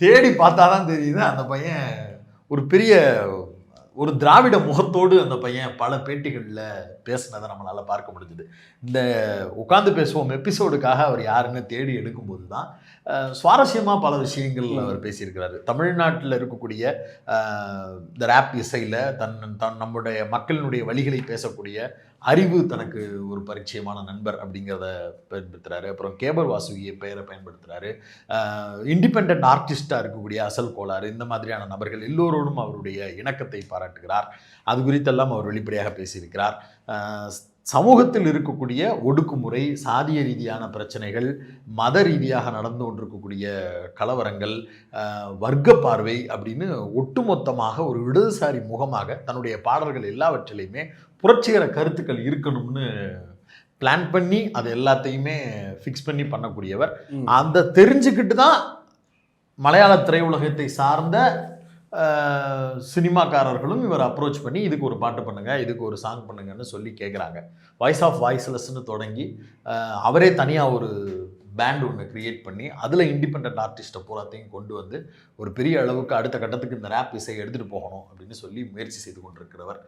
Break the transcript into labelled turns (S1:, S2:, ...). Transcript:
S1: தேடி பார்த்தா தான் தெரியுது அந்த பையன் ஒரு பெரிய ஒரு திராவிட முகத்தோடு அந்த பையன் பல பேட்டிகளில் பேசினதை நம்மளால் பார்க்க முடிஞ்சுது. இந்த உட்கார்ந்து பேசுவோம் எபிசோடுக்காக அவர் யாருன்னு தேடி எடுக்கும்போது தான் சுவாரஸ்யமாக பல விஷயங்கள் அவர் பேசியிருக்கிறாரு. தமிழ்நாட்டில் இருக்கக்கூடிய இந்த ரேப் இசையில் நம்முடைய மக்களினுடைய வழிகளை பேசக்கூடிய அறிவு தனக்கு ஒரு பரிச்சயமான நண்பர் அப்படிங்கிறத பயன்படுத்துகிறாரு. அப்புறம் கேபர் வாசுகிய பெயரை பயன்படுத்துகிறாரு. இண்டிபெண்ட் ஆர்டிஸ்டாக இருக்கக்கூடிய அசல் கோளாறு இந்த மாதிரியான நபர்கள் எல்லோரோடும் அவருடைய இணக்கத்தை பாராட்டுகிறார். அது குறித்தெல்லாம் அவர் வெளிப்படையாக பேசியிருக்கிறார். சமூகத்தில் இருக்கக்கூடிய ஒடுக்குமுறை, சாதிய ரீதியான பிரச்சனைகள், மத ரீதியாக நடந்து கொண்டிருக்கக்கூடிய கலவரங்கள், வர்க்க பார்வை அப்படின்னு ஒட்டுமொத்தமாக ஒரு இடதுசாரி முகமாக தன்னுடைய பாடல்கள் எல்லாவற்றிலையுமே புரட்சிகர கருத்துக்கள் இருக்கணும்னு பிளான் பண்ணி அது எல்லாத்தையுமே ஃபிக்ஸ் பண்ணி பண்ணக்கூடியவர். அந்த தெரிஞ்சுக்கிட்டு தான் மலையாள திரையுலகத்தை சார்ந்த சினிமாக்காரர்களும் இவர் அப்ரோச் பண்ணி இதுக்கு ஒரு பாட்டு பண்ணுங்க, இதுக்கு ஒரு சாங் பண்ணுங்கன்னு சொல்லி கேட்குறாங்க. வாய்ஸ் ஆஃப் வாய்ஸ்லெஸ்ன்னு தொடங்கி அவரே தனியாக ஒரு பேண்ட் ஒன்று கிரியேட் பண்ணி அதில் இண்டிபெண்ட் ஆர்டிஸ்ட்டை பூராத்தையும் கொண்டு வந்து ஒரு பெரிய அளவுக்கு அடுத்த கட்டத்துக்கு இந்த ரேப் இசையை எடுத்துகிட்டு போகணும் அப்படின்னு சொல்லி முயற்சி செய்து கொண்டிருக்கிறவர்.